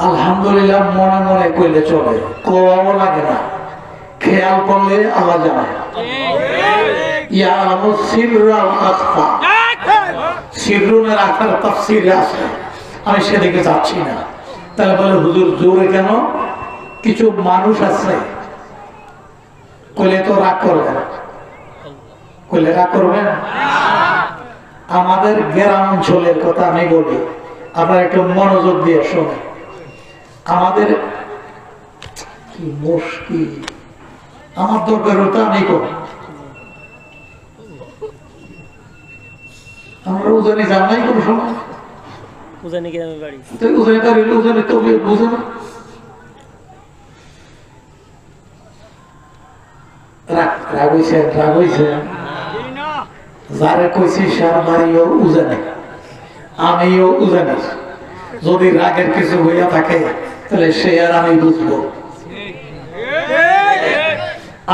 আলহামদুলিল্লাহ মনে মনে কইলে চলে, কোয়াও লাগে না, খেয়াল করলে আল্লাহ জানে। ইয়ালামু সিররা ওয়া আখফা, সিররুনের আকার তাফসীরে আছে, আমি সেদিকে যাচ্ছি না। তাহলে বলে হুজুর জোরে কেন? কিছু মানুষ আছে কইলে তো রাগ করবে, কইলে রাগ করবে। আমাদের গ্রাম অঞ্চলের কথা আমি বলি, আপনারা একটু মনোযোগ দিয়ে শোনেন। আমাদের কি মুশকিল, আমার দরকার ওটা আমি করি। আমরা উজানি যান নাই কোনো সময়, উজানি গ্রামের বাড়ি, উজানি তার উজানি তো বুঝে না। রাগ হইছে, রাগ হইছে, যারে কইছি সার বাড়িও উজানি, আমিও উজানি। যদি রাগের কিছু হইয়া থাকে তাহলে সে আর আমি বুঝবো।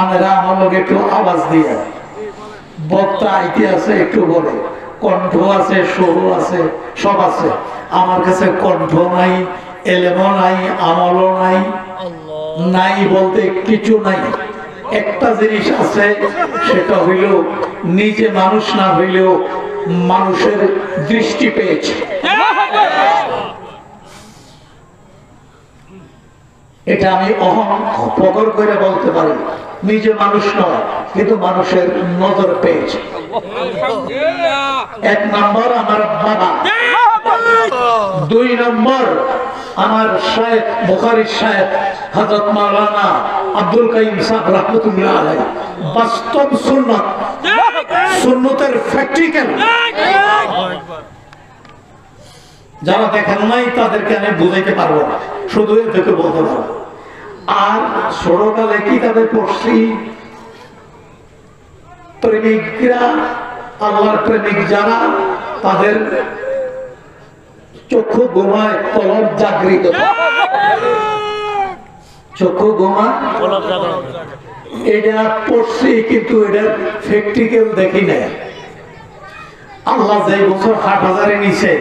আমরা আমার লোক একটু আওয়াজ দিয়ে, বক্তা আইতে আছে একটু বলে, কণ্ঠ আছে, সুর আছে, সব আছে। আমার কাছে কণ্ঠ নাই, এলেমও নাই, আমলও নাই, নাই বলতে কিছু নাই। একটা জিনিস আছে, সেটা হইল নিজে মানুষ না হইলেও মানুষের দৃষ্টি পেয়েছে। এটা আমি প্রকট করে বলতে পারি, নিজে মানুষ নয় কিন্তু মানুষের নজর পেয়েছে। এক নম্বর আমার বাবা, দুই নম্বর আমার শায়েখ বুখারী শায়েখ হযরত মাওলানা আব্দুল কাইয়ুম সাহেব রাহমাতুল্লাহ আলাইহি, বাস্তব সুন্নাত, সুন্নতের প্র্যাকটিক্যাল। যারা দেখেন নাই তাদেরকে আমি বুঝাইতে পারবো না, শুধু এদেরকে বলতে পারবো। আর ছোটকালে কিতাবে পড়ছি, প্রেমিকরা, আল্লাহর প্রেমিক যারা, তাদের চক্ষু ঘুমায়, কলব জাগৃত, চক্ষু ঘুমায়, এটা পড়ছি কিন্তু এটার প্র্যাকটিক্যাল দেখি নাই। আল্লাহ যে বছর ৮,০০০ নিচে,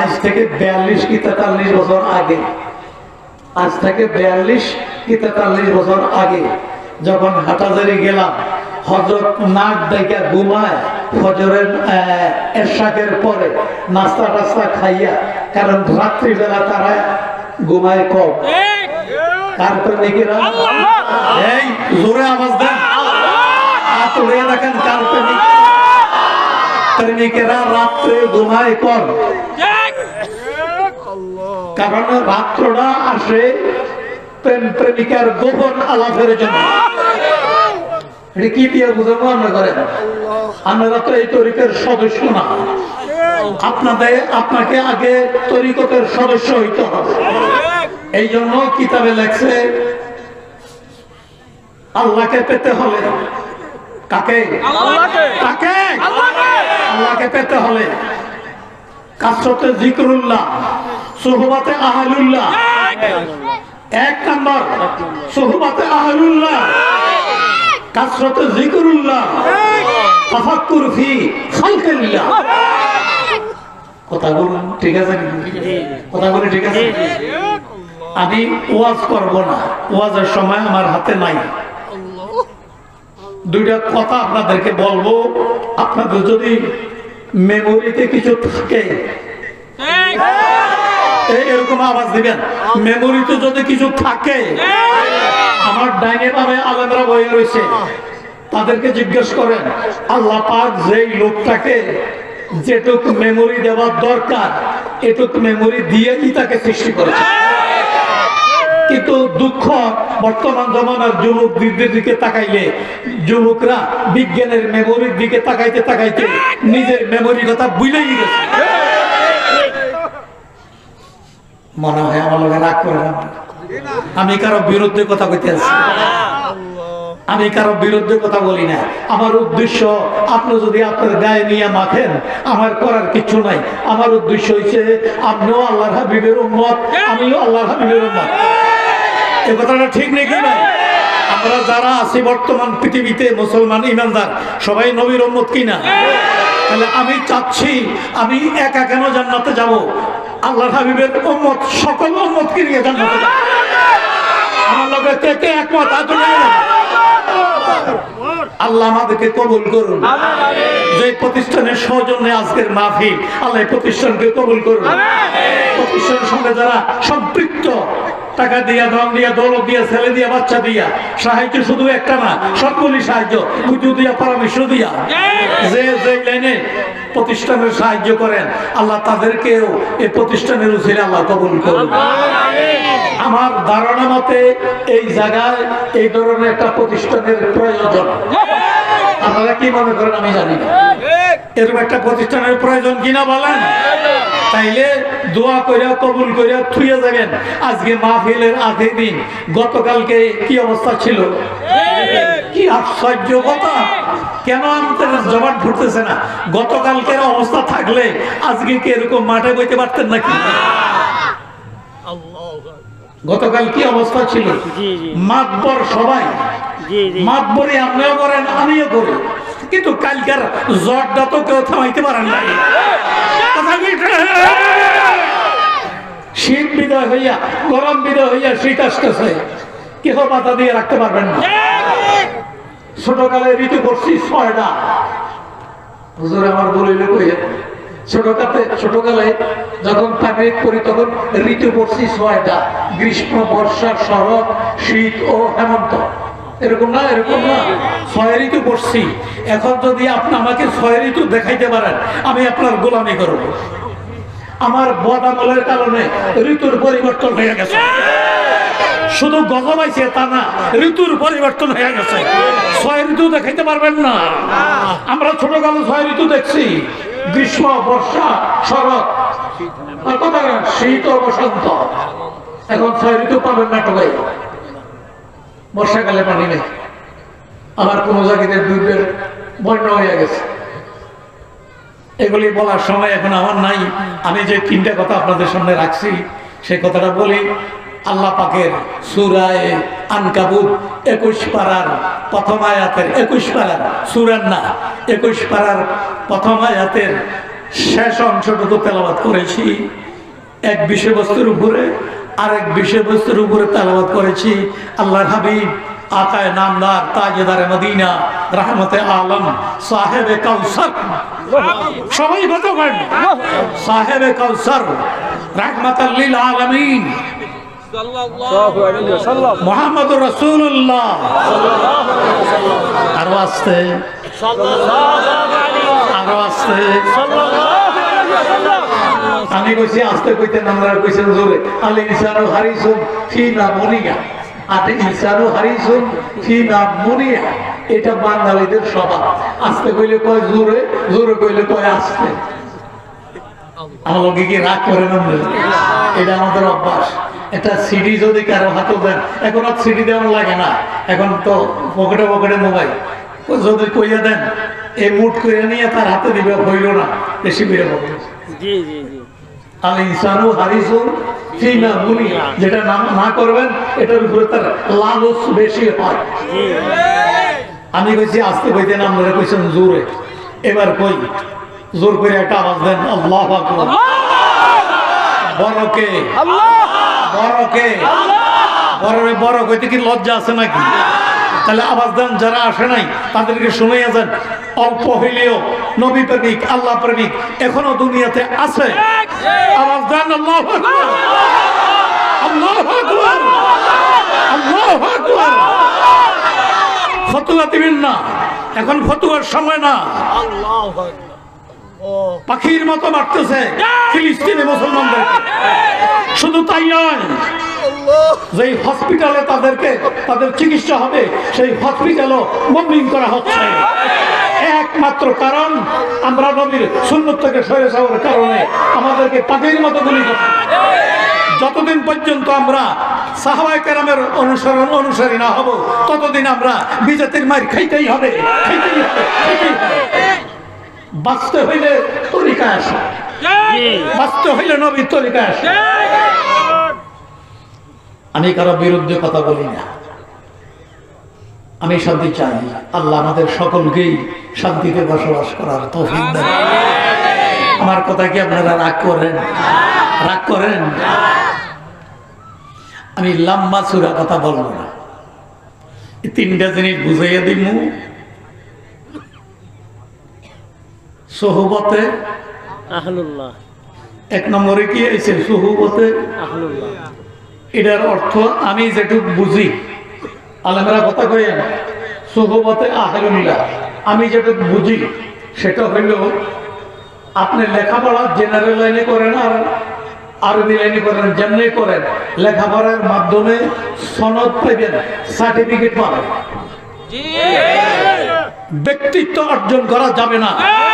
আজ থেকে ৪২ কি ৪৩ বছর আগে, আজ থেকে ৪২ কি ৪৩ বছর আগে যখন হাটাজারি গেলাম, হযরত নাক ডাইকা ঘুমায় ফজরের এরশাকের পরে নাস্তা টাস্তা খাইয়া, কারণ রাত্রিবেলা তারা ঘুমায় কম। কার প্রেমিকেরা? এই জোরে আওয়াজ দেন, হাত উড়িয়ে দেখেন কার প্রেমিক? প্রেমিকেরা রাত্রে ঘুমায় কম, কারণ রাত্রটা আসে প্রেম প্রেমিকার গোপন আলাপের জন্য। এটা কি দিয়ে বুঝাবো আমরা করেন? আপনারা তো এই তরিকের সদস্য না, আপনাকে আগে তরিকতের সদস্য হইতে হবে। এই জন্য কিতাবে লেখছে আল্লাহকে পেতে হলে, কাকে? কাকে? আল্লাহকে পেতে হলে কাসরতে জিকরুল্লাহ, সুহবাতে আহলুল্লাহ। এক নম্বর সুহবাতে আহলুল্লাহ, কাসরতে জিকরুল্লাহ, তাফাক্কুর ফি খালকিল্লাহ। কথাগুলো ঠিক আছে? কথাগুলো ঠিক আছে? আমি ওয়াজ করব না, ওয়াজের সময় আমার হাতে নাই। দুইটা কথা আপনাদেরকে বলবো, আপনাদের যদি মেমোরিতে কিছু থাকে এরকম আওয়াজ দিবেন। মেমোরিতে যদি কিছু থাকে, আমার ডাইনে বামে আলেমরা বয়ে রয়েছে, তাদেরকে জিজ্ঞেস করেন আল্লাহ পাক যেই লোকটাকে যেটুক মেমোরি দেওয়ার দরকার এটুক মেমোরি দিয়েই তাকে সৃষ্টি করেছে। কিন্তু দুঃখ, বর্তমান জমানার যুবকদের দিকে তাকাইলে যুবকরা বিজ্ঞানের মেমোরির দিকে তাকাইতে তাকাইতে নিজের মেমোরির কথা ভুলেই গেছে। মনে হয় আমার লোকের রাগ করে না, আমি কারো বিরুদ্ধে কথা কইতে আছি, আমি কারো বিরুদ্ধে কথা বলি না। আমার উদ্দেশ্য, আপনি যদি আপনার গায়ে নিয়ে মাখেন, আমার করার কিছু নাই। আমার উদ্দেশ্য হচ্ছে আপনিও আল্লাহর হাবিবের উম্মত, আমিও আল্লাহর হাবিবের উম্মত। এই কথাটা ঠিক নাকি না? আমরা যারা আছি বর্তমান পৃথিবীতে মুসলমান ইমানদার, সবাই নবীর উম্মত কিনা? তাহলে আমি চাচ্ছি, আমি একা কেন জান্নাতে যাব? আল্লাহ হাবিবের উম্মত সকল উম্মতকে নিয়ে জান্নাতে যাবে। আমার লগে কে কে একমত হাত উঠান। আল্লাহ আমাদেরকে কবুল করুন। যে প্রতিষ্ঠানের সৌজন্যে আজকের মাহফিল, আল্লাহ এই প্রতিষ্ঠানকে কবুল করুন। প্রতিষ্ঠানের সঙ্গে যারা সম্পৃক্ত, টাকা দিয়া, ধন দিয়া, দৌলত দিয়া, ছেলে দিয়া, বাচ্চা দিয়া, সাহায্য শুধু একটা না, সকলই সাহায্য, বুঝু দিয়া, পরামর্শ দিয়া, যে যে লাইনে প্রতিষ্ঠানের সাহায্য করেন, আল্লাহ তাদেরকেও এই প্রতিষ্ঠানের উসিলে আল্লাহ কবুল করুন। আমার ধারণা মতে এই জায়গায় এই ধরনের একটা প্রতিষ্ঠানের প্রয়োজন। আপনারা কি মনে করেন আমি জানি না, এরকম একটা প্রতিষ্ঠানের প্রয়োজন কিনা বলেন। তাইলে দোয়া করে কবুল করে থুয়ে যাবেন। আজকে মাহফিলের আগের দিন, গতকালকে কি অবস্থা ছিল, কি আশ্চর্য কথা, কেন আমাদের জবাব ফুটতেছে না? গতকালকের অবস্থা থাকলে আজকে কি এরকম মাঠে বইতে পারতেন নাকি? গতকাল কি অবস্থা ছিল? মাতবর সবাই, মাতবরি আপনিও করেন, আমিও করি, কিন্তু কালকার জ্বরটা তো কেউ থামাইতে পারেন নাই। শীত বিদায় হইয়া, গরম বিদায় হইয়া, শীত আসতেছে, কেহ পাতা দিয়ে রাখতে পারবেন না। ছোটকালে ঋতু পড়ছি 6টা। হুজুর আমার বলিল কইয়া, ছোটকালে যখন প্রাইমারি করি তখন ঋতু পড়ছি 6টা: গ্রীষ্ম, বর্ষা, শরৎ, শীত ও হেমন্ত। এরকম না, এরকম না, 6 ঋতু পড়ছি। এখন যদি আপনি আমাকে 6 ঋতু দেখাইতে পারেন, আমি আপনার গোলামি করব। আমার বদামলের কারণে ঋতুর পরিবর্তন হয়ে গেছে। শুধু গজব আইছে তা না, ঋতুর পরিবর্তন হয়ে গেছে। 6 ঋতু দেখাইতে পারবেন না। আমরা ছোটকালে 6 ঋতু দেখছি: গ্রীষ্ম, বর্ষা, শরৎ, শীত ও বসন্ত। এখন 6 ঋতু পাবেন না সবাই। বর্ষাকালে পানি নেই, আবার কোন জায়গায় দুর্গের বন্যা হয়ে গেছে। এগুলি বলার সময় এখন আমার নাই। আমি যে 3টা কথা আপনাদের সামনে রাখছি, সেই কথাটা বলি। আল্লাহ পাকের সূরা আনকাবুত 21 পারার প্রথম আয়াতের, 21 পারার, সূরার না, 21 পারার প্রথম আয়াতের শেষ অংশটুকু তেলাওয়াত করেছি। এক বিষয়বস্তুর উপরে আরেক বিষয়বস্তুর উপরে তেলাওয়াত করেছি। আল্লাহর হাবিব আকায়ে নামদার, তাজেদারে মদিনা, রহমতে আলম, সাহেবে কাউসার, সবাই কথা বলেন, সাহেবে কাউসার, রাহমাতাল লিল আলামিন, মুহাম্মদুর রাসূলুল্লাহ। আরো আসতে, আরো আসতে। আমি কইছি আস্তে কইতে, আমরা কইছেন জোরে। আল ইনসানু হারিসুন ফি নামুনিয়া, আর ইনসানু হারিসুন ফি নামুনিয়া, এটা বাঙালিদের স্বভাব। আস্তে কইলে কয় জোরে, জোরে কইলে কয় আস্তে। আমাকে কি রাগ করে না? এটা আমাদের অভ্যাস। একটা সিডি যদি কারো হাতে দেন, এখন আর সিডি দেওয়া লাগে না, এখন তো পকেটে পকেটে মোবাইল। যদি কইয়া দেন, এই মুঠ করে নিয়ে তার হাতে দিবে, হইল না, বেশি বেড়ে হবে। আল ইনসানু হারিসুন ফি নামুনিয়া, যেটা না করবেন এটার উপরে তার লালচ বেশি হয়। আমি কইছি আস্তে কইতে না, আপনারা কইছেন জোরে। এবার কই, জোর করে একটা আওয়াজ দেন, আল্লাহু আকবার। বড়কে বড়কে বড় কইতে কি লজ্জা আছে নাকি? তাহলে আওয়াজ দেন। যারা আসে নাই তাদেরকে শুনাইয়া যান। অল্প হইলেও নবী প্রেমিক, আল্লাহ প্রেমিক এখনো দুনিয়াতে আছে। আওয়াজ দেন, আল্লাহু আকবার, আল্লাহু আকবার, আল্লাহু আকবার। ফতোয়া দিবেন না, এখন ফতোয়ার সময় না। আল্লাহু আকবার। পাখির মতো মারতেছে ফিলিস্তিনি মুসলমানদেরকে। শুধু তাই নয়, যেই হসপিটালে তাদের চিকিৎসা হবে, সেই হসপিটালও বম্বিং করা হচ্ছে। একমাত্র কারণ আমরা নবীর সুন্নাত থেকে সরে যাওয়ার কারণে আমাদেরকে পাখির মতো গুলি করছে। যতদিন পর্যন্ত আমরা সাহাবায়ে কেরামের অনুসারী না হব, ততদিন আমরা বিজাতির মার খাইতেই হবে, খাইতেই হবে, খাইতেই হবে। বাঁচতে হইলে তরিকা আসে, বাঁচতে হইলে নবীর তরিকা আসে। আমি কারো বিরুদ্ধে কথা বলি না, আমি শান্তি চাই। আল্লাহ আমাদের সকলকেই শান্তিতে বসবাস করার তৌফিক দেন। আমার কথা কি আপনারা রাগ করেন? রাগ করেন? আমি লম্বা চূড়া কথা বলবো না, এই তিনটা জিনিস বুঝাইয়া দিমু। সোহবতে আহলুল্লাহ, এক নম্বরে কি হয়েছে? সোহবতে আহলুল্লাহ। এটার অর্থ আমি যেটুকু বুঝি, আলেমরা কথা কইেন, সোহবতে আহলুল্লাহ আমি যেটুকু বুঝি সেটা হইল আপনি লেখাপড়া জেনারেল লাইনে করেন আর আরবি লাইনে করেন, যেমনি করেন লেখাপড়ার মাধ্যমে সনদ পাইবেন, সার্টিফিকেট পাবেন। ব্যক্তিত্ব অর্জন করা যাবে না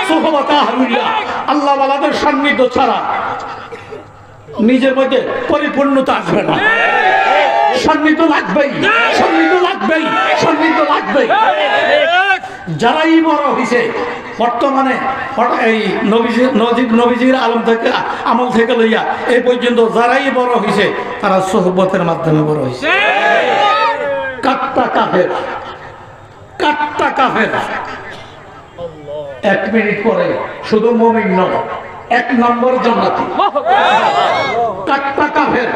সোহবতে আহলুল্লাহ, আল্লাহ ওয়ালাদের সান্নিধ্য ছাড়া নিজের মধ্যে পরিপূর্ণতা আসবে না। সান্নিধ্য লাগবেই, সান্নিধ্য লাগবেই, সান্নিধ্য লাগবেই। যারাই বড় হয়েছে বর্তমানে এই নবীজির আমল থেকে লইয়া এই পর্যন্ত যারাই বড় হয়েছে তারা সোহবতের মাধ্যমে বড় হয়েছে। কাট্টা কাফের, কাট্টা কাফের। 1 মিনিট পরে শুধু মুমিন নয়, 1 নম্বর জান্নাতি। কাট্টা কাফের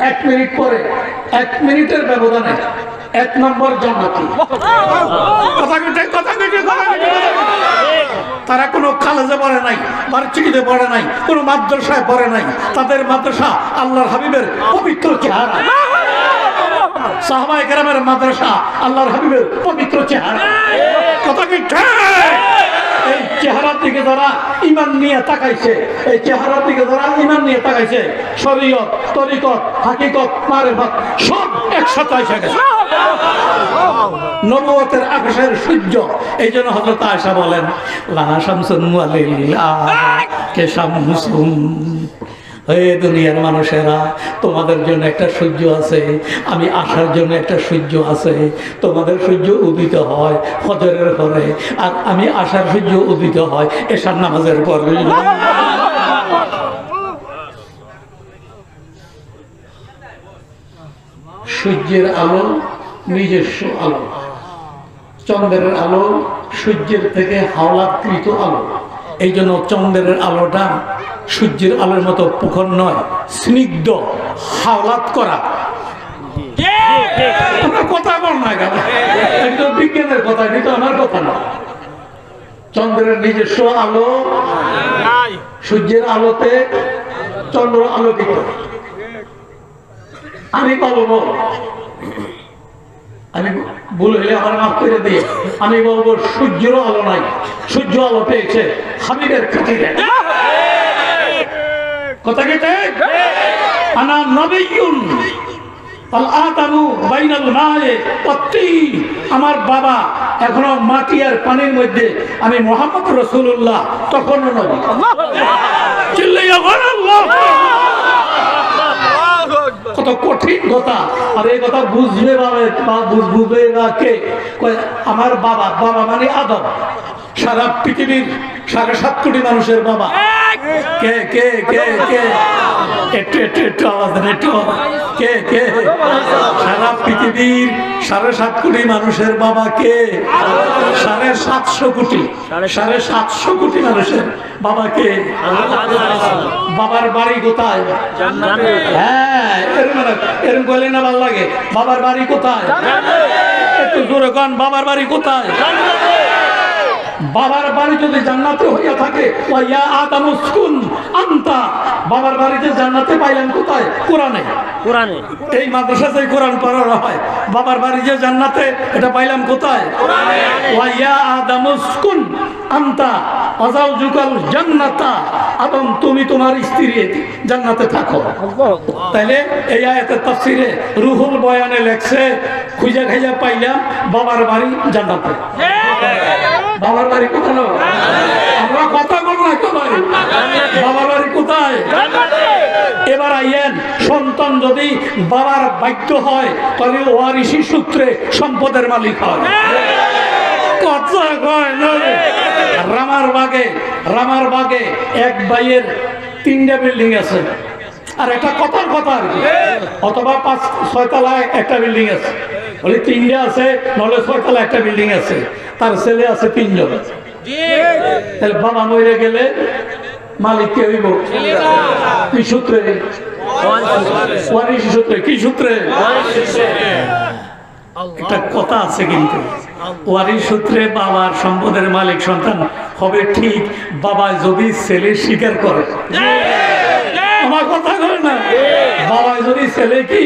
1 মিনিট পরে, 1 মিনিটের ব্যবধানে 1 নম্বর জান্নাতি। তারা কোনো কলেজে পড়ে নাই, ভার্সিটিতে পড়ে নাই, কোনো মাদ্রাসায় পড়ে নাই, তাদের মাদ্রাসা আল্লাহর হাবিবের পবিত্র চেহারা। সাহাবায়ে কেরামের মাদ্রাসা আল্লাহর হাবিবের পবিত্র চেহারা। কথা কি ঠিক? এই চেহারার দিকে যারা ঈমান নিয়ে তাকাইছে, এই চেহারার দিকে যারা ঈমান নিয়ে তাকাইছে, শরীয়ত, তরিকত, হাকিকত, মারিফত সব একসাথে এসে গেছে। নবুয়তের আকাশের সূর্য। এই জন্য হযরত আয়েশা বলেন, লানা শামসুন ওয়ালিল্লাহ কে শামসুন। হে দুনিয়ার মানুষেরা, তোমাদের জন্য একটা সূর্য আছে, আমি আসার জন্য একটা সূর্য আছে। তোমাদের সূর্য উদিত হয় ফজরের পরে, আর আমি আসার সূর্য উদিত হয় এশার নামাজের পরে। সূর্যের আলো নিজস্ব আলো, চন্দ্রের আলো সূর্যের থেকে হাওলাকৃত আলো। এই জন্য চন্দ্রের আলোটা সূর্যের আলোর মতো প্রখর নয়, স্নিগ্ধ, হাওলাত করা। কথা বল না, একদম বিজ্ঞানের কথা, কিন্তু আমার কথা না। চন্দ্রের নিজস্ব আলো, সূর্যের আলোতে চন্দ্র আলোকিত। আমি বলবো, আমি ভুল হইলে আমার মাফ করে দিয়ে, আমি বলবো সূর্যের আলো নাই, সূর্য আলো পেয়েছে হাবিবের খাতিরে। কথা কি ঠিক? আনা নবিয়্যুন আল আদামু বাইনাল মায়ে ওয়াত-তিন। আমার বাবা এখনো মাটি আর পানির মধ্যে, আমি মুহাম্মদ রাসূলুল্লাহ তখনও নবী। চিল্লাইয়া বলেন আল্লাহু আকবার। কত কঠিন কথা, আর এই কথা বুঝবে বুঝবে না কে? আমার বাবা, বাবা মানে আদম, সারা পৃথিবীর 7.5 কোটি মানুষের বাবা। কে কে কে কে? একটু একটু একটু আওয়াজ দেন, একটু কে কে? সারা পৃথিবীর 7.5 কোটি মানুষের বাবা কে? 750 কোটি, 750 কোটি মানুষের বাবা কে? বাবার বাড়ি কোথায়? হ্যাঁ, এরকম বলে না ভালো লাগে। বাবার বাড়ি কোথায়? একটু জোরে কন, বাবার বাড়ি কোথায়? বাবার বাড়ি যদি জান্নাতে হইয়া থাকে, ওয়া আদম উসকুন আনতা, বাবার বাড়িতে জান্নাতে পাইলেন কোথায়? কোরআনে। কোরআনে এই মাদ্রাসাতে কোরআন পড়ানো হয়। বাবার বাড়ি যে জান্নাতে, এটা পাইলাম কোথায়? কোরআনে। ওয়া আদম উসকুন আনতা আযাওজুকাল জান্নাতা, আদম তুমি তোমার স্ত্রী জান্নাতে থাকো। তাইলে এই আয়াতের তাফসীরে রুহুল বয়ানে লেখছে, খুঁজে খাইজা পাইলাম বাবার বাড়ি জান্নাতে। বাবার বাড়ি কোথায়? আমরা কথা বলবো না, কোথায় বাবার বাড়ি? কোথায়? এবার আইয়েন, সন্তান যদি বাবার বাধ্য হয় তাহলে ওয়ারিসি সূত্রে সম্পদের মালিক হয়। কথা কয় না? রামারবাগে এক ভাইয়ের 3টা বিল্ডিং আছে, আর একটা কথার কথা আর কি, অথবা 5-6 তলায় একটা বিল্ডিং আছে। বলে 3টা আছে, নলে 6 তলায় একটা বিল্ডিং আছে। তার ছেলে আছে 3 জন। তাহলে বাবা মরে গেলে মালিক কে হইব? কি সূত্রে? ওয়ারিশ সূত্রে। কি সূত্রে? একটা কথা আছে কিন্তু, ওয়ারিশ সূত্রে বাবার সম্পদের মালিক সন্তান হবে ঠিক, বাবা যদি ছেলে স্বীকার করে। আমার কথা করে না, বাবা যদি ছেলে কি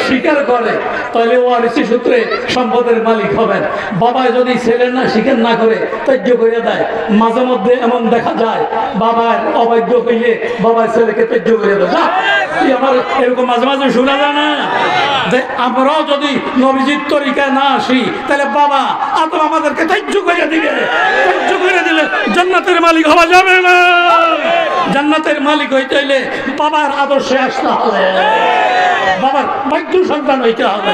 স্বীকার করে তাহলে ওয়ারিশ সূত্রে সম্পদের মালিক হবেন। বাবা যদি ছেলে না স্বীকার না করে ত্যায্য করে দেয়, মাঝে মধ্যে এমন দেখা যায় বাবার অবাধ্য হইলে বাবার ছেলেকে ত্যায্য করে দেয়। আমার এরকম মাঝে মাঝে শোনা যায় না যে আমরাও যদি নবীজির তরিকায় না আসি তাহলে বাবা আদম আমাদেরকে ত্যায্য করে দিবে। ত্যায্য করে দিলে জান্নাতের মালিক হওয়া যাবে না। জান্নাতের মালিক হইতে হইলে বাবার আদর্শে আসতে হবে, বাবার বাধ্য সন্তান হইতে হবে।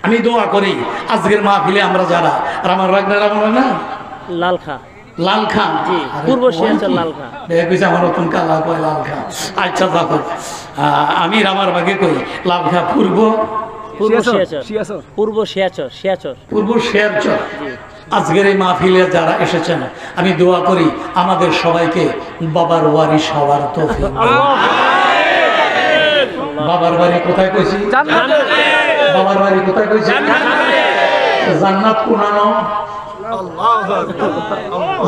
আমি দোয়া করি আজকের মাহফিলে আমরা যারা রামার রাগনা লাল খা লাল খান, পূর্ব শিয়াচর লাল খা, আমার নতুন কালা কয় লাল খা। আচ্ছা দেখো, আমি রামার বাগে কই লাল খা পূর্ব পূর্ব শিয়াচর পূর্ব শিয়াচর। আজকের এই মাহফিলে যারা এসেছেন আমি দোয়া করি আমাদের সবাইকে বাবার ওয়ারিশ হওয়ার তৌফিক। বাবার বাড়ি কোথায় কইছি? বাবার বাড়ি কোথায় কইছি? জান্নাত কুনানো।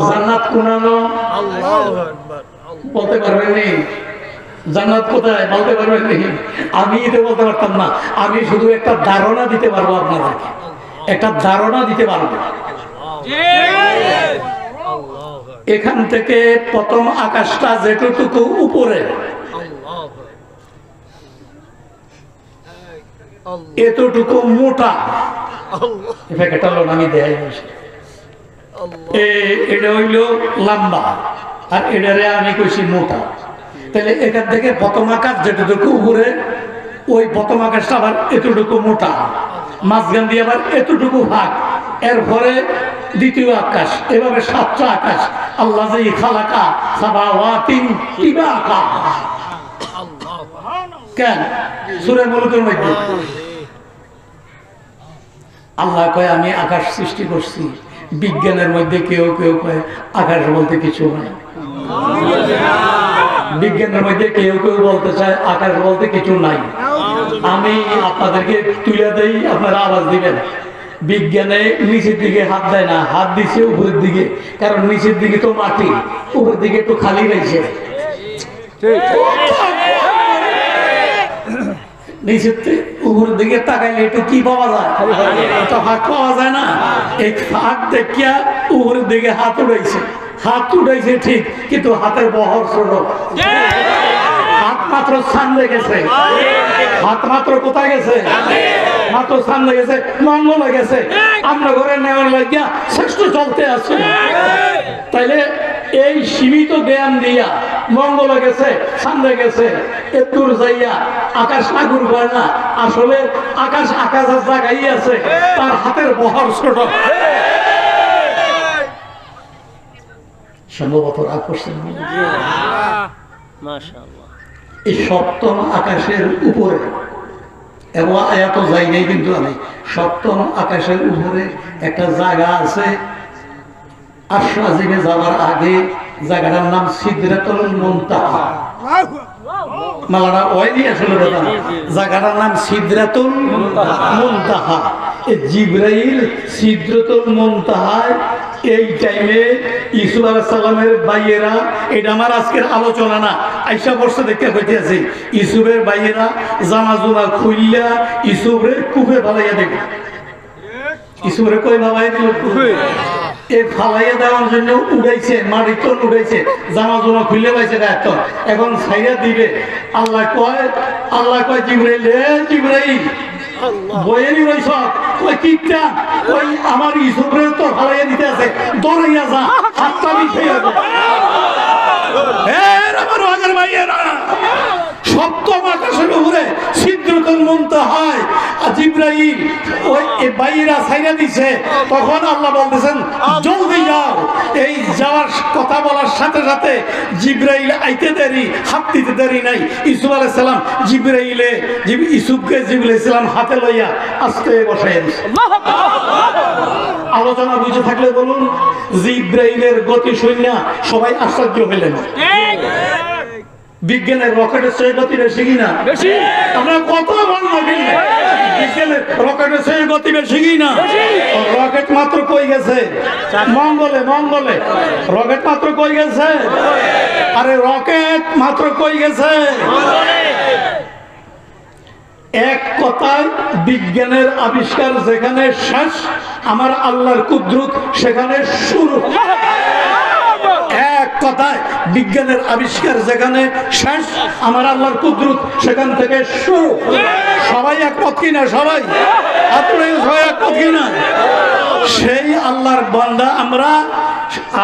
জান্নাত কুনানো বলতে পারবেন নি? জান্নাত কোথায় বলতে পারবেন নি? আমি তো বলতে পারতাম না, আমি শুধু একটা ধারণা দিতে পারবো আপনাদেরকে, একটা ধারণা দিতে পারবো। এখান থেকে প্রথম আকাশটা যেটুকু উপরে এতটুকু মোটা, আমি দেয় এটা হইল লম্বা আর এটারে আমি কইছি মোটা। তাহলে এখান থেকে প্রথম আকাশ যেটুকু উপরে ওই প্রথম আকাশটা আবার এতটুকু মোটা, মাঝখান দিয়ে আবার এতটুকু ভাগ, এরপরে দ্বিতীয় আকাশ, এভাবে সাতটা আকাশ। আল্লাহ যে খালাকা সামাওয়াতিন তিবাকা, কেন সূরা মুলকের মধ্যে আল্লাহ কয় আমি আকাশ সৃষ্টি করছি। বিজ্ঞানের মধ্যে কেউ কেউ কয় আকাশ বলতে কিছু নাই। বিজ্ঞানের মধ্যে কেউ কেউ বলতে চায় আকাশ বলতে কিছু নাই। আমি আপনাদেরকে তুলে দেই, আপনারা আওয়াজ দিবেন। বিজ্ঞানে নিচের দিকে হাত দেয় না, হাত দিচ্ছে উপরের দিকে, কারণ নিচের দিকে তো মাটি, উপরের দিকে একটু খালি রয়েছে। নিচের উপরের দিকে তাকাইলে একটু কি পাওয়া যায়? তো হাত পাওয়া যায় না। এই হাত দেখিয়া উপরের দিকে হাত উঠাইছে, হাত উঠাইছে ঠিক, কিন্তু হাতের বহর ছোট। হাত মাত্র সামনে গেছে, হাত মাত্র কোথায় গেছে? মাত্র সামনে গেছে, মঙ্গলে গেছে। আমরা ঘরে নেওয়ার লাগিয়া শ্রেষ্ঠ চলতে আছে। তাইলে এই সীমিত জ্ঞান দিয়া মঙ্গলে গেছে, সামনে গেছে, এত যাইয়া আকাশ আগুন করে না। আসলে আকাশ আকাশের জায়গায় আছে, তার হাতের বহর ছোট। সম্ভবত রাগ করছেন মাশাআল্লাহ। এই সপ্তম আকাশের উপরে, এবং এত যাই নাই কিন্তু আমি, সপ্তম আকাশের উপরে একটা জায়গা আছে। আরশ আজিমে যাওয়ার আগে জায়গাটার নাম সিদরাতুল মুনতাহা। মালানা ওইনি আসলে কথা, জায়গাটার নাম সিদরাতুল মুনতাহা। এই জিবরাইল সিদরাতুল মুনতাহায় এই টাইমে ইউসুফ আলাইহিস সালামের ভাইয়েরা, এটা আমার আজকের আলোচনা না, আইসা বর্ষা দেখতে হইতেছে, ইউসুফের ভাইয়েরা জামা জুমা খুইলা ইউসুফের কূপে ফালাইয়া দেবে। ইউসুফের কই ভাবাই দিল কূপে, এই ফালাইয়া দেওয়ার জন্য উড়াইছে, মাটির তল উড়াইছে, জামা জমা খুলে পাইছে গায়ের তল, এখন ছাইরা দিবে। আল্লাহ কয় জিবরাইল, হে জিবরাইল বইয়েরই রইছ কই কিটা, কই আমার ইউসুফের তো ফালাইয়া দিতে আছে, দৌড়াইয়া যা, হাতটা মিশে যাবে। হে আমার আগের ভাইয়েরা, সপ্তম আকাশের উপরে সিদরাতুল মুনতাহায় জিবরাইল ওই বাইরা ছাইরা দিছে। তখন আল্লাহ বলতেছেন জলদি যাও। এই যাওয়ার কথা বলার সাথে সাথে জিবরাইল আইতে দেরি, হাত দিতে দেরি নাই। ইউসুফ আলাইহিস সালাম ইউসুফকে জিবরাইল আলাইহিস সালাম হাতে লইয়া আস্তে বসাইয়া দিছে। আলোচনা বুঝে থাকলে বলুন, জিব্রাইলের গতি শূন্য সবাই আশ্চর্য হইলেন। বিজ্ঞানের রকেটের চেয়ে গতি বেশি কিনা? আমরা কত বলবো বিজ্ঞানের রকেটের চেয়ে গতি বেশি কিনা? রকেট মাত্র কই গেছে? মঙ্গলে। মঙ্গলে রকেট মাত্র কই গেছে? আরে রকেট মাত্র কই গেছে? এক কথায় বিজ্ঞানের আবিষ্কার যেখানে শেষ, আমার আল্লাহর কুদরত সেখানে শুরু। এক কথায় বিজ্ঞানের আবিষ্কার যেখানে শেষ, আমার আল্লাহর কুদরত সেখান থেকে শুরু। সবাই একমত কিনা? সবাই আপনারা সবাই একমত কিনা? সেই আল্লাহর বান্দা আমরা,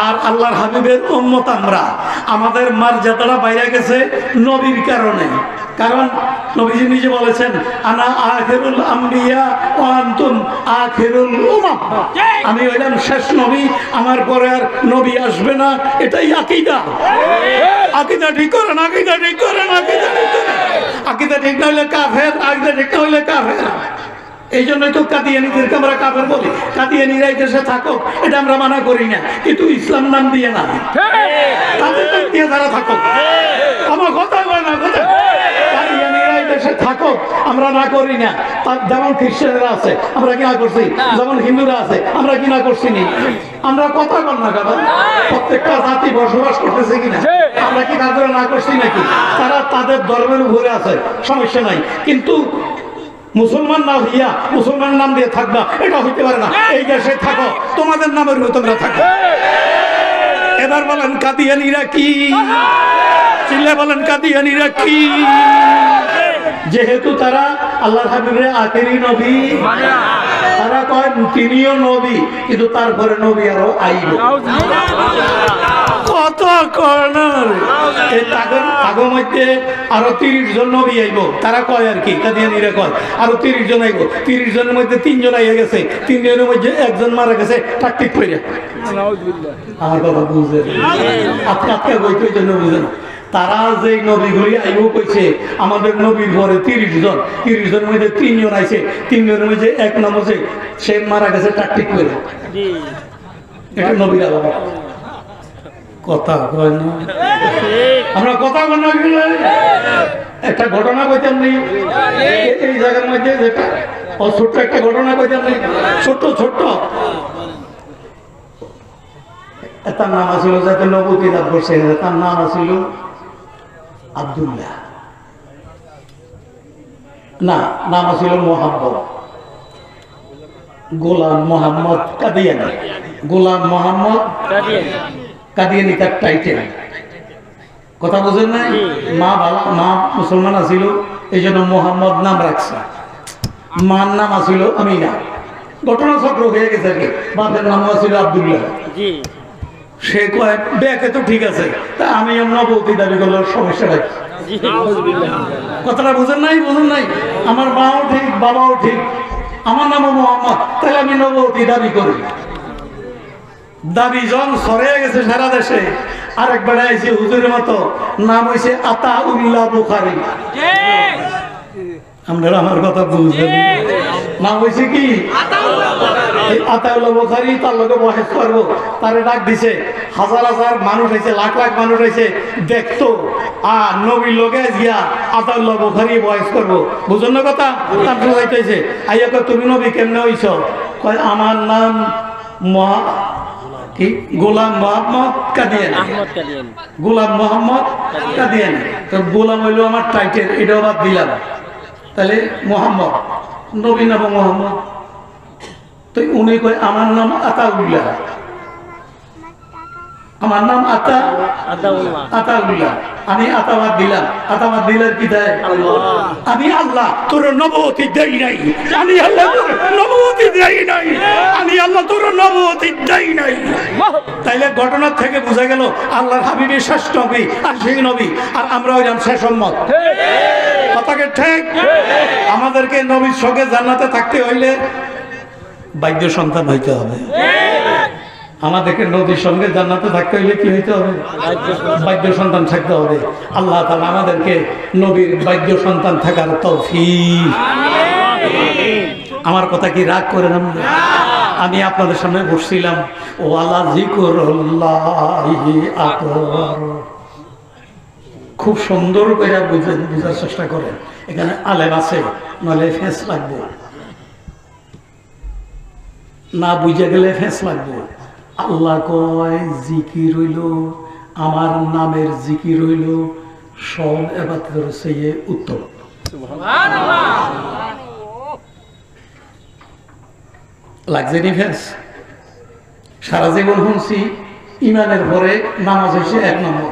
আর আল্লাহর হাবিবের উম্মত আমরা। আমাদের মর্যাদাটা বাইরে গেছে নবীর কারণে। কারণ নবীজি নিজে বলেছেন, আনা আখিরুল আম্বিয়া ওয়া আনতুম আখিরুল উমাম। আমি হইলাম শেষ নবী, আমার পরে আর নবী আসবে না। এটাই আকীদা। আকীদা ঠিক করেন, আকীদা ঠিক করেন, আকীদা ঠিক করেন। আকীদা ঠিক না হইলে কাফের, আকীদা ঠিক না হইলে কাফের। এই জন্যই তো কাদিয়ানীদেরকে আমরা কাফের বলি। কাদিয়ানীরা এই দেশে থাকুক, এটা আমরা মানা করি না, কিন্তু ইসলাম নাম দিয়ে না, তাদের নাম দিয়ে তারা থাকুক। আমার কথা বলে না, কথা কাদিয়ানীরা এই দেশে থাকুক আমরা না করি না। যেমন খ্রিস্টানরা আছে আমরা কি না করছি, যেমন হিন্দুরা আছে আমরা কি না করছি নি। আমরা কথা বল না কথা, প্রত্যেকটা জাতি বসবাস করতেছে কিনা, আমরা কি তাদের না করছি নাকি? তারা তাদের ধর্মের উপরে আছে, সমস্যা নাই। কিন্তু মুসলমান না হইয়া মুসলমান নাম দিয়ে থাকবা, এটা হইতে পারে না। এই দেশে থাকো, তোমাদের নামের উপর তোমরা থাকো। এবার বলেন কাদিয়ানীরা কি? চিল্লা বলেন কাদিয়ানীরা কি? যেহেতু তারা আল্লাহর হাবিবের আখেরি নবী, তারা কয় তিনিও নবী, কিন্তু তারপরে নবী আরো আইব। কত কর্নার এই তাগের মধ্যে আরো 30 জন নবী আইব। তারা কয় আর কি, কাদিয়ানীরা কয় আরো 30 জন আইব। 30 জনের মধ্যে 3 জন আইয়া গেছে, 3 জনের মধ্যে একজন মারা গেছে টাকটিক করে। আমার কথা বুঝলেন? আপনি আপনি বইতে জন্য বুঝেন। তারা যে নবীগুলি আইব কইছে, আমাদের নবীর পরে 30 জন, 30 জনের মধ্যে 3 জন আইছে, 3 জনের মধ্যে এক নামছে সে মারা গেছে টাকটিক করে। এটা নবীর আলাদা কথা কয় না, আমরা কথা বল না। একটা ঘটনা কইতাম নেই এই জায়গার মধ্যে, যেটা ছোট্ট একটা ঘটনা কইতাম নেই, ছোট্ট ছোট্ট। তার নাম আছিল, যাতে নবতী লাভ করছে, তার নাম আছিল আব্দুল্লাহ, না নাম আছিল মোহাম্মদ। গোলাম মোহাম্মদ কাদিয়ানী, গোলাম মোহাম্মদ কাদিয়ানী তার টাইটেল। কথা বুঝেন না? মা মুসলমান আছিল, এই জন্য মোহাম্মদ নাম রাখছে। মার নাম আছিল আমিনা। ঘটনা চক্র হয়ে গেছে আর কি। বাপের নাম আছিল আব্দুল্লাহ। সে কয় ব্যাকে তো ঠিক আছে, তা আমি নবতী দাবি করলে সমস্যা নাই। কথাটা বুঝেন নাই? বুঝেন নাই? আমার মাও ঠিক, বাবাও ঠিক, আমার নামও মোহাম্মদ, তাহলে আমি নবতী দাবি করি। দাবি জন সরে গেছে সারা দেশে। আরেকবার আইছে হুজুরের মতো, নাম হয়েছে আতাউল্লাহ বুখারী। আপনারা আমার কথা বুঝলেন? নাম হয়েছে কি? আতাউল্লাহ বুখারী। তার লগে বহেস করবো, তারে ডাক দিছে। হাজার হাজার মানুষ হয়েছে, লাখ লাখ মানুষ হয়েছে দেখতো। আর নবীর লগে গিয়া আতাউল্লাহ বুখারী বহেস করবো, বুঝুন না কথা? তারপরে যাইতেছে আইয়া কয় তুমি নবী কেমনে হইছ? কয় আমার নাম গোলাম মোহাম্মদ কাদিয়ানী। গোলাম মোহাম্মদ কাদিয়ানী। তো গোলাম হইলো আমার টাইটেল, এটাও বাদ দিলাম। তাহলে মোহাম্মদ, নবী নাম মোহাম্মদ। তো উনি কয় আমার নাম আতাউল্লাহ, আমার নাম আতাউল্লাহ। আমি আতাবাদ দিলাম। আতাবাদ দিলার কি দেয়? আমি আল্লাহ তোর নবতী দেই নাই, আমি আল্লাহ তোর নবতী দেই নাই, আমি আল্লাহ তোর নবতী দেই নাই। তাইলে ঘটনার থেকে বোঝা গেল আল্লাহর হাবিবের শেষ নবী আর সেই নবী, আর আমরা হইলাম শেষ উম্মত। কথাকে ঠিক? আমাদেরকে নবীর সঙ্গে জান্নাতে থাকতে হইলে বাধ্য সন্তান হইতে হবে। আমাদেরকে নবীর সঙ্গে জান্নাতে থাকতে হইলে কি হইতে হবে? বাধ্য সন্তান থাকতে হবে। আল্লাহ তাআলা আমাদেরকে নবীর বাধ্য সন্তান থাকার তৌফিক। আমার কথা কি রাগ করে না? আমি আপনাদের সামনে বসছিলাম, ওয়ালা যিকরুল্লাহি আকবার। খুব সুন্দর করে বুঝার চেষ্টা করেন। এখানে আলেম আছে, নলে ফেস লাগবে না, বুঝে গেলে ফেস লাগবে। আল্লাহ কয় জিকির হইল আমার নামের জিকির হইল সব ইবাদতের চেয়ে উত্তম। লাগছে নি ফেস? সারা জীবন শুনছি ইমানের পরে নামাজ হয়েছে 1 নম্বর।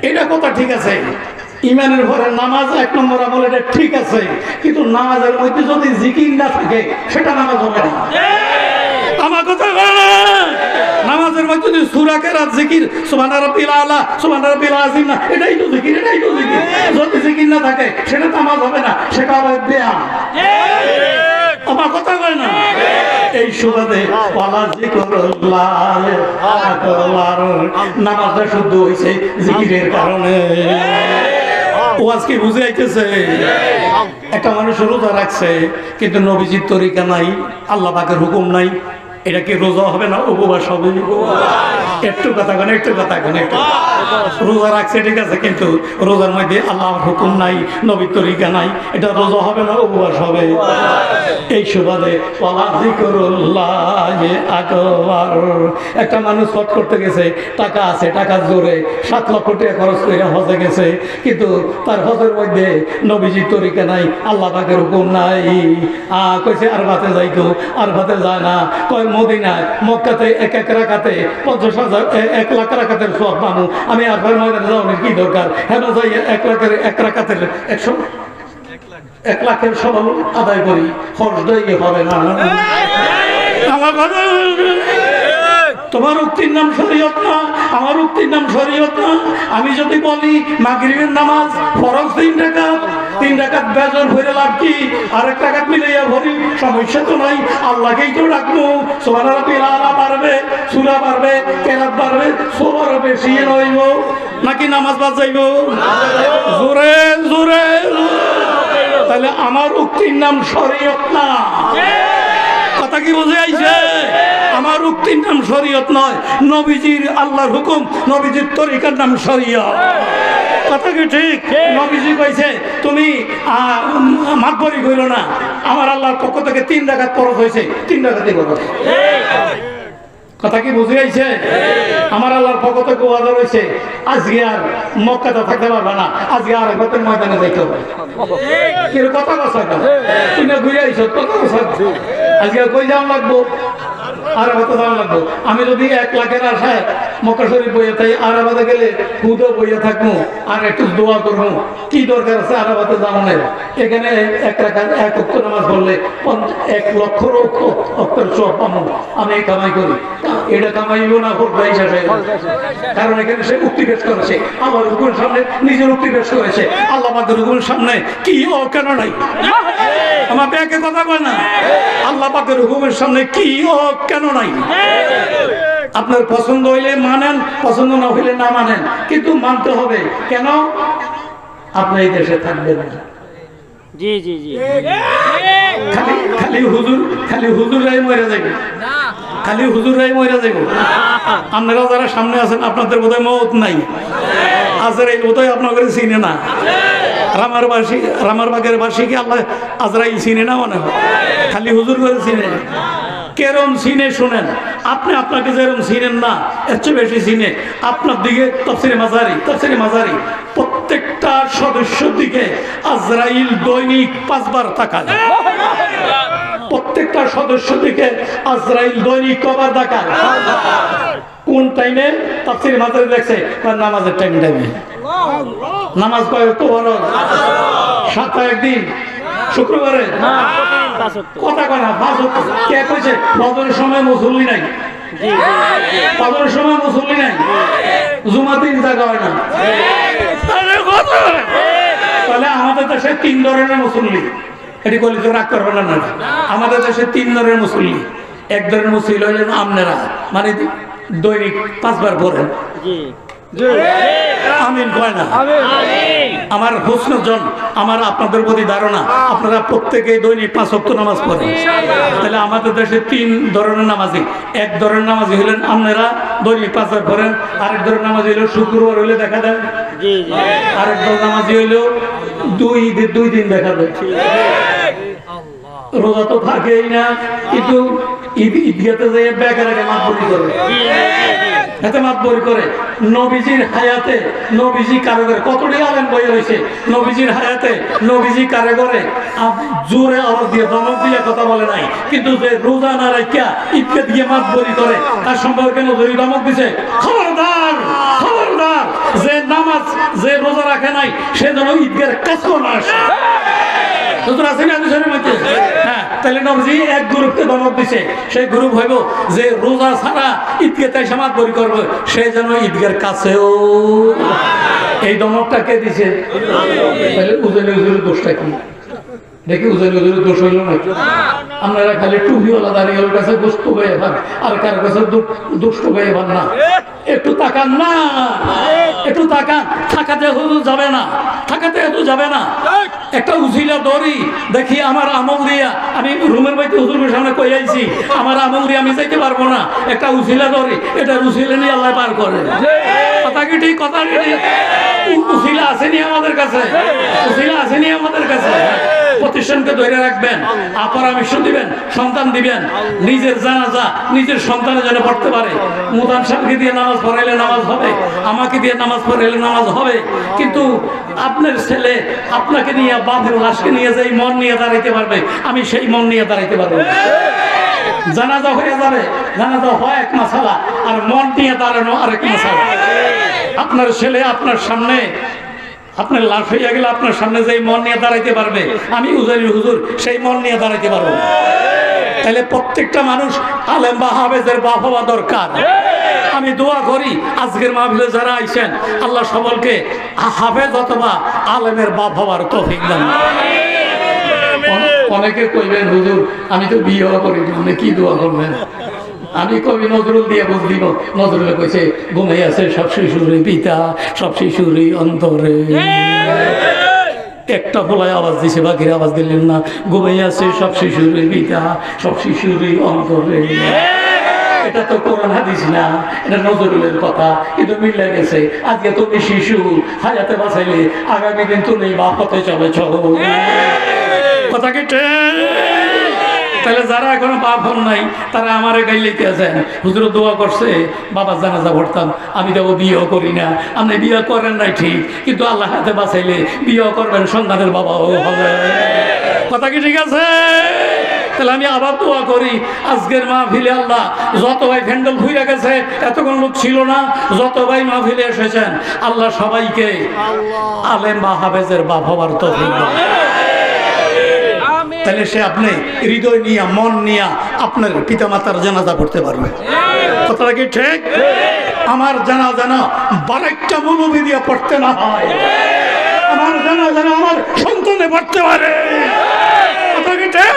এটা কথা ঠিক আছে, ইমানের পরে নামাজ 1 নম্বর আমল, এটা ঠিক আছে, কিন্তু নামাজের মধ্যে যদি জিকির না থাকে সেটা নামাজ হবে না। আমার কথা নামাজের মধ্যে যদি সূরা কেরাত জিকির, সুবহান রাব্বিল আলা, সুবহান রাব্বিল আযীম না, এটাই তো জিকির, এটাই তো জিকির। যদি জিকির না থাকে সেটা নামাজ হবে না, সেটা হবে বিদআত। আমার কথা কয় না? এই সুবাদে ওয়ালা যিকরুল্লাহি আকবার, নামাজটা শুদ্ধ হইছে জিকিরের কারণে। ও আজকে বুঝে আইতেছে, একটা মানুষ রোজা রাখছে কিন্তু নবীজির তরিকা নাই, আল্লাহ পাকের হুকুম নাই, এটা কি রোজা হবে না উপবাস হবে? একটু কথা কেন, একটু কথা কেন, একটু রোজা রাখছে ঠিক আছে, কিন্তু রোজার মধ্যে আল্লাহর হুকুম নাই, নবীর তরিকা নাই, এটা রোজা হবে না উপবাস হবে? এই সুবাদে ওয়ালা যিকরুল্লাহি আকবার। একটা মানুষ হজ করতে গেছে, টাকা আছে, টাকা জোরে 7 লক্ষ টাকা খরচ করে হজে গেছে, কিন্তু তার হজের মধ্যে নবীজির তরিকা নাই, আল্লাহ পাকের হুকুম নাই। কইছে আরফাতে যাইতো, আরফাতে যায় না। কয় মদিনায় মক্কাতে এক রাকাতে 50,000 1 লাখ রাকাতের সওয়াব পাবো, আমি আরফার ময়দানে যাওয়ার কি দরকার? হ্যাঁ যাই 1 রাকাতের 1 লাখের সওয়াব আদায় করি, হজ দিয়ে হবে না। আমার কথা তোমার উক্তির নাম শরীয়ত না, আমার উক্তির নাম শরীয়ত না। আমি যদি বলি মাগরিবের নামাজ ফরজ 3 রাকাত, 3 রাকাত বেজর হইলে লাভ কি? আর 1 রাকাত মিলাইয়া ভরি, সমস্যা তো নাই, আল্লাহকেই তো ডাকবো। সুবহান রাব্বিল আলা পারবে, সূরা পারবে, কেরাত পারবে, সবার বেশি হইব নাকি নামাজ বাদ যাইব? জোরে জোরে। তাহলে আমার উক্তির নাম শরীয়ত না। কথা কি বুঝে আইছে? আমার উক্তির নাম শরীয়ত নয়, নবীজির আল্লাহর হুকুম, নবীজির তরিকার নাম শরীয়ত। কথা কি ঠিক? নবীজি কইছে তুমি মাতবরি কইলো না, আমার আল্লাহর পক্ষ থেকে 3 রাকাত ফরজ হইছে, 3 রাকাতই করো। কথা কি বুঝে আইছে? আমার আল্লাহর পক্ষ থেকে ওয়াদা রয়েছে, আজকে আর মক্কাতে থাকতে পারবে না, আজকে আর আরফাতের ময়দানে যাইতে হবে। এর কথা কথা তুই না ঘুরে আইছ, কথা কথা আজকে কই যাওয়া লাগবো, আরফাতে যাওয়া লাগবো। আমি যদি 1 লাখের আশায় মক্কা শরীফ বইয়া তাই আরফাতে গেলে হুদা বইয়া থাকবো আর একটু দোয়া করবো, কি দরকার আছে আরফাতে যাওয়ার? এখানে 1 রাকাত 1 ওয়াক্ত নামাজ পড়লে 1 লক্ষ ওয়াক্তের সওয়াব পাবো। আমি এই কামাই করি, এটা কামাইও না করবে হিসাবে, কারণ এখানে সে উক্তি পেশ করেছে, আল্লাহর হুকুমের সামনে নিজের উক্তি পেশ করেছে, আল্লাহ পাকের হুকুমের সামনে কি ও কেন নাই? আমার ব্যাকে কথা কয় না, আল্লাহ পাকের হুকুমের সামনে কি ও কেন নাই? আপনার পছন্দ হইলে মানেন, পছন্দ না হইলে না মানেন, কিন্তু মানতে হবে। কেন? আপনি এই দেশে থাকবেন না। জি জি জি। খালি হুজুরাই মরে যাবে, খালি হুজুরাই মরে যাবে। আপনারা যারা সামনে আছেন আপনাদের বোধহয় মওত নাই, আজরাইল বোধহয় আপনাদের চিনে না। রামারবাগের বাসীকে আল্লাহ আজরাইল চিনে না মনে হয়, খালি হুজুর করে চিনে। কেরম চিনে শুনেন, আপনি আপনাকে যেরকম চিনেন না এর চেয়ে বেশি চিনে আপনার দিকে তাফসীরে মাজারি প্রত্যেকটা সদস্যের দিকে আজরাইল দৈনিক 5 বার তাকায়। প্রত্যেকটা সদস্য দিকে আজরাইল দৈনিক কবার তাকায়? কোন টাইমে? তাফসীরে মাজারি দেখছে নামাজের টাইমে। নামাজ কয় তো বড়? সপ্তাহে 1 দিন, শুক্রবারে। কথা কয় না, 5 ওয়াক্ত। কে কইছে ফজরের সময় মুসল্লি নাই? ফজরের সময় মুসল্লি নাই, জুমার দিন জায়গা হয় না। তাহলে আমাদের দেশে 3 ধরনের মুসল্লি, এটি করলে তো রাগ করবে না। আমাদের দেশে 3 ধরনের মুসল্লি। 1 ধরনের মুসল্লি হলেন আপনারা, মানে দৈনিক 5 বার পড়েন, আমিন কয় না। আমার হুসনজন, আমার আপনাদের প্রতি ধারণা আপনারা প্রত্যেকেই দৈনিক 5 ওয়াক্ত নামাজ পড়েন। তাহলে আমাদের দেশে 3 ধরনের নামাজি। এক ধরনের নামাজি হলেন আপনারা দৈনিক 5 ওয়াক্ত পড়েন, আরেক ধরনের নামাজি হলো শুক্রবার হইলে দেখা দেয়, আরেক ধরনের নামাজি হইলো 2 দিন দেখা দেয়। রোজা তো থাকেই না, কিন্তু ঈদগাতে যাই বেকার আগে মাতবরি করে, এতে মাতবরি করে। নবীজির হায়াতে নবীজি কারিগরে কতটি আলেম বই রয়েছে, নবীজির হায়াতে নবীজি কারিগরে জোরে আওয়াজ দিয়ে দমক দিয়ে কথা বলে নাই, কিন্তু যে রোজা না রাখিয়া ঈদকে দিয়ে মাতবরি করে তার সম্পর্কে নজরি দমক দিছে, খবরদার খবরদার, যে নামাজ যে রোজা রাখে নাই সে যেন ঈদগার কাছেও না আসে। হ্যাঁ, তাহলে নবীজি এক গ্রুপকে দমক দিছে, সেই গ্রুপ হইব যে রোজা ছাড়া ঈদকে তাই সমাজ বরি করবে, সে যেন ঈদগার কাছেও। এই দমকটা কে দিছে? তাহলে উজেলে উজুরের দোষটা কি? দেখি উজেলে উজুরের দোষ হইল না। আপনারা খালি টুপিওয়ালা দাঁড়িয়ে কাছে দুষ্ট হয়ে ভান, আর কার কাছে দুষ্ট হয়ে ভান না। একটু তাকান না, একটু তাকান। থাকাতে হুজুর যাবে না, থাকাতে হুজুর যাবে না। একটা উছিলা দড়ি দেখি আমার আমল দিয়া, আমি রুমের বাইতে হুজুরের সামনে কই আইছি, আমার আমল দিয়ে আমি যাইতে পারবো না। একটা উছিলা দড়ি, এটা উছিলে নিয়ে আল্লাহ পার করে। কথা কি ঠিক? কথা কি ঠিক? উছিলা আসেনি আমাদের কাছে, উছিলা আসেনি আমাদের কাছে। প্রতিষ্ঠানকে ধরে রাখবেন, পরামর্শ দিবেন, সন্তান দিবেন, নিজের জানাজা নিজের সন্তানের জন্য পড়তে পারে। মুদান সাহেবকে দিয়ে নামাজ পড়াইলে নামাজ হবে, আমাকে দিয়ে নামাজ পড়াইলে নামাজ হবে। কিন্তু আপনার ছেলে আপনাকে নিয়ে, বাপের লাশকে নিয়ে যাই মন নিয়ে দাঁড়াইতে পারবে, আমি সেই মন নিয়ে দাঁড়াইতে পারবো। জানাজা হয়ে যাবে, জানাজা হয় এক মাসালা, আর মন নিয়ে দাঁড়ানো আরেক মাসালা। আপনার ছেলে আপনার সামনে, আপনার লাশ হইয়া গেলে আপনার সামনে যে মন নিয়ে দাঁড়াইতে পারবে, আমি উজাইর হুজুর সেই মন নিয়ে দাঁড়াইতে পারবো। তাহলে প্রত্যেকটা মানুষ আলেম বা হাফেজের বাপ হওয়া দরকার। আমি দোয়া করি আজকের মাহফিলে যারা আইছেন, আল্লাহ সকলকে হাফেজ অথবা আলেমের বাপ হওয়ার তৌফিক দান। অনেকে কইবেন হুজুর আমি তো বিয়ে করি, আপনি কি দোয়া করবেন? আমি কবি নজরুল দিয়ে বুঝ দিব। নজরুলে কইছে ঘুমাই আছে সব শিশুরে পিতা, সব শিশুরই অন্তরে। একটা ফলায় আওয়াজ দিছে, বাকির আওয়াজ দিলেন না। ঘুমাই আছে সব শিশুরে পিতা, সব শিশুরই অন্তরে। এটা তো কোরআন হাদিস না, এটা নজরুলের কথা, কিন্তু মিলে গেছে। আজকে তুমি শিশু, হায়াতে বাঁচাইলে আগামী দিন তুমি বাপ হতে চলেছ। কথা কি ঠিক? তাহলে যারা এখনো বাপ হন নাই তারা আমার গাইলেতে আছেন, হুজুর দোয়া করছে বাবা জানাজা পড়তাম, আমি তো বিয়েও করি না। আপনি বিয়ে করেন নাই ঠিক, কিন্তু আল্লাহ হাতে বাঁচাইলে বিয়েও করবেন, সন্তানের বাবাও হবে। কথা কি ঠিক আছে? তাহলে আমি আবার দোয়া করি আজকের মাহফিলে আল্লাহ যত ভাই ফ্যান্ডেল ঘুরে গেছে, এতক্ষণ লোক ছিল না, যত ভাই মাহফিলে এসেছেন আল্লাহ সবাইকে আলেম বা হাফেজের বাপ হওয়ার তৌফিক দান। তাহলে সে আপনি হৃদয় নিয়ে, মন নিয়ে আপনার পিতামাতার জানাজা পড়তে পারবে। কথাটা কি ঠিক? আমার জানাজা না 12টা মৌলবি দিয়ে পড়তে না হয়, আমার জানাজা না আমার সন্তানে পড়তে পারে। কথা কি ঠিক?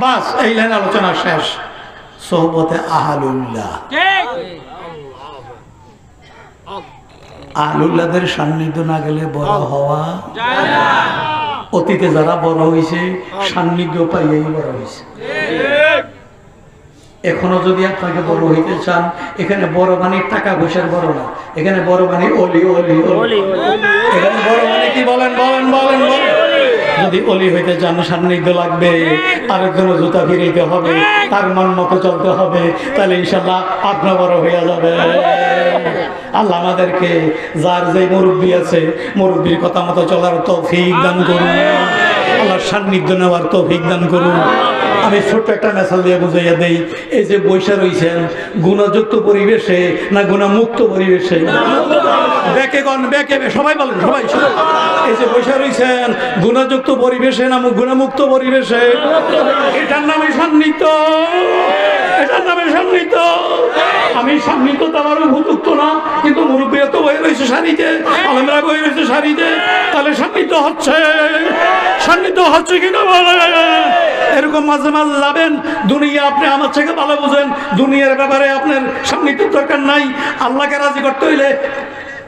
বাস এই লাইন আলোচনা শেষ। সোহবতে আহলুল্লাহ, আহলুল্লাহদের সান্নিধ্য না গেলে বড় হওয়া যায় না। অতীতে যারা বড় হয়েছে সান্নিধ্য পাইয়াই বড় হয়েছে। এখনো যদি আপনাকে বড় হইতে চান, এখানে বড় মানে টাকা পয়সার বড় না, এখানে বড় মানে অলি অলি অলি। এখানে বড় মানে কি বলেন বলেন বলেন বলেন। যদি অলি হইতে চান সান্নিধ্য লাগবে, আরেকজনের জুতা ফিরাইতে হবে, তার মান মতো চলতে হবে, তাহলে ইনশাল্লাহ আপনার বড় হইয়া যাবে। আল্লাহ আমাদেরকে যার যে মুরব্বী আছে মুরব্বীর কথা মতো চলার তৌফিক দান করুন, আল্লাহর সান্নিধ্য নেওয়ার তৌফিক দান করুন। আমি ছোট্ট একটা মেসাল দিয়ে বুঝাইয়া দেই, এই যে বৈশা রয়েছেন গুণযুক্ত পরিবেশে না গুণামুক্ত পরিবেশে? ব্যাকে গণ ব্যাকে সবাই বলেন, সবাই। এই যে বৈশা রয়েছেন গুণযুক্ত পরিবেশে না গুণামুক্ত পরিবেশে? এটার নামে সান্নিধ্য, এটার নামে সান্নিধ্য। আমি সান্নিধ্য দেওয়ার উপযুক্ত না, কিন্তু মুরব্বী তো বই রয়েছে শাড়িতে, আলেমরা বই রয়েছে শাড়িতে, তাহলে সান্নিধ্য হচ্ছে, সান্নিধ্য হচ্ছে কিনা বলে। এরকম মাঝে মাঝে যাবেন, দুনিয়া আপনি আমার থেকে ভালো বুঝেন, দুনিয়ার ব্যাপারে আপনার সান্নিধ্যের দরকার নাই। আল্লাহকে রাজি করতে হইলে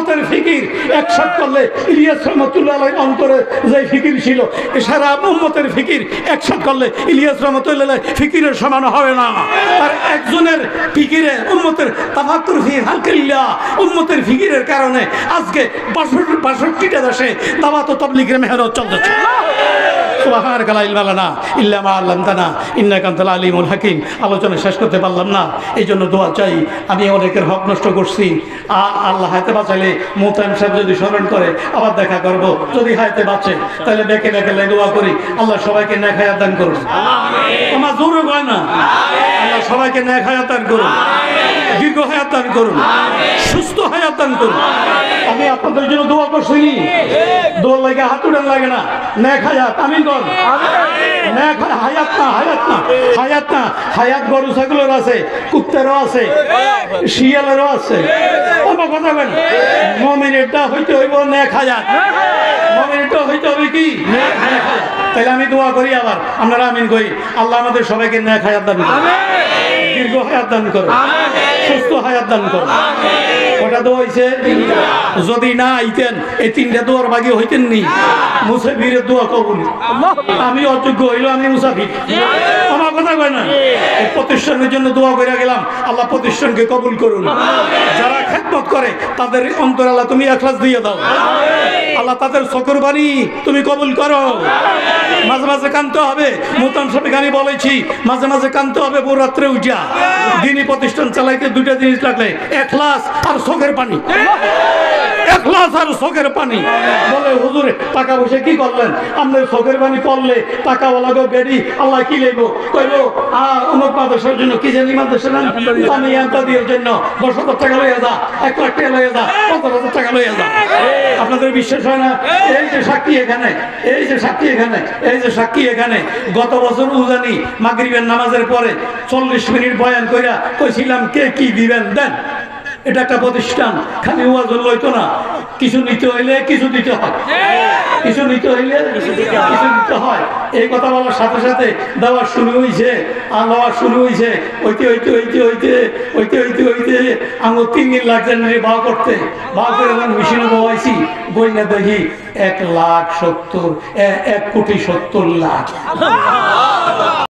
উম্মতের ফিকির একসাথে করলে ইলিয়াস রহমতুল্লাহ আলাইহির অন্তরে যে ফিকির ছিল সারা উম্মতের ফিকির একসাথে করলে ইলিয়াস রহমতুল্লাহ আলাইহির ফিকিরের সমান হবে না। আর একজনের ফিকিরে উম্মতের তাফাক্কুর ফি হালকিল্লাহ উম্মতের ফিকিরের কারণে আজকে ৬২টা দেশে দাওয়াত ও তাবলীগের মেহনত চলতেছে। সুবহানাকা লা ইলমা লানা ইল্লা মা আল্লামতানা ইন্নাকা আনতাল আলিমুল হাকিম। আলোচনা শেষ করতে পারলাম না, এই জন্য দোয়া চাই। আমি অনেকের হক নষ্ট করছি, আল্লাহ হায়াতে বাঁচাইলে মোতায়েম সাহেব যদি স্মরণ করে আবার দেখা করব, যদি হায়াতে বাঁচে তাহলে বেঁকে বেঁকে দোয়া করি আল্লাহ সবাইকে নেক হায়াত দান করুন। আমার জোরে কয় না, আল্লাহ সবাইকে নেক হায়াত দান করুন, দীর্ঘ হায়াত দান করুন, সুস্থ হায়াত দান করুন। আমি আপনাদের জন্য দোয়া করছি, দোয়া লাগে হাত উঠান লাগে না, নেক হায়াত আমিন কর। নেক হায়াত না, হায়াত না, হায়াত না, হায়াত গরু ছাগলের আছে, কুত্তেরও আছে, শিয়ালেরও আছে। আমার কথা বলেন, মুমিনেরটা হইতে হইব নেক হায়াত, মুমিনেরটা হইতে হবে কি নেক হায়াত। তাহলে আমি দোয়া করি, আবার আপনারা আমিন করি, আল্লাহ আমাদের সবাইকে নেক হায়াত দান করুন, দীর্ঘ হায়াত দান করুন, সুস্থ হায়াত দান করুন। ওটা দোয়া হইছে, যদি না আইতেন এই 3টা দোয়ার বাকি হইতেন নি। মুসাফিরের দোয়া কবুল, আমি অযোগ্য হইল, আমি মুসাফির। আমার কথা কয় না, এই প্রতিষ্ঠানের জন্য দোয়া করে গেলাম, আল্লাহ প্রতিষ্ঠানকে কবুল করুন। যারা খেদমত করে তাদের অন্তর আল্লাহ তুমি ইখলাস দিয়ে দাও, আল্লাহ তাদের চোখের বাণী তুমি কবুল করো। মাঝে মাঝে কানতে হবে, মোতাম সাহেবকে আমি বলেছি মাঝে মাঝে কানতে হবে, ভোর রাত্রে উঠা। দিনী প্রতিষ্ঠান চালাইতে 2টা জিনিস লাগলে, ইখলাস আর চোখের পানি। ইখলাস আর চোখের পানি। বলে হুজুর টাকা পয়সা কি করলেন? আপনার চোখের পানি পড়লে টাকাওয়ালা গো বেরি আল্লাহ কি লইব? কইব অমুক মাদ্রাসার জন্য কি জানি মাদ্রাসা আমি আনতা দিয়ে জন্য 10,000 টাকা লইয়া যা, 1 লাখ টাকা লইয়া যা, 50,000 টাকা লইয়া যা। আপনাদের বিশ্বাস হয় না? এই যে সাক্ষী এখানে, এই যে সাক্ষী এখানে, এই যে সাক্ষী এখানে, গত বছর উজানি মাগরিবের নামাজের পরে 40 মিনিট বয়ান কইরা কইছিলাম কে কি দিবেন দেন। এটা একটা প্রতিষ্ঠান, খালি ওয়াজ লইতো না, কিছু নিতে হইলে কিছু দিতে হয়, কিছু নিতে হইলে কিছু দিতে হয়। এই কথা বলার সাথে সাথে দেওয়া শুরু হয়েছে, আর দেওয়া শুরু হয়েছে, হইতে হইতে হইতে হইতে হইতে হইতে হইতে আমার 3 দিন লাগছে ভাও করতে। ভাও করে যখন মেশিনে বসাইছি, বই না দেখি 1,70,000 1,70,00,000।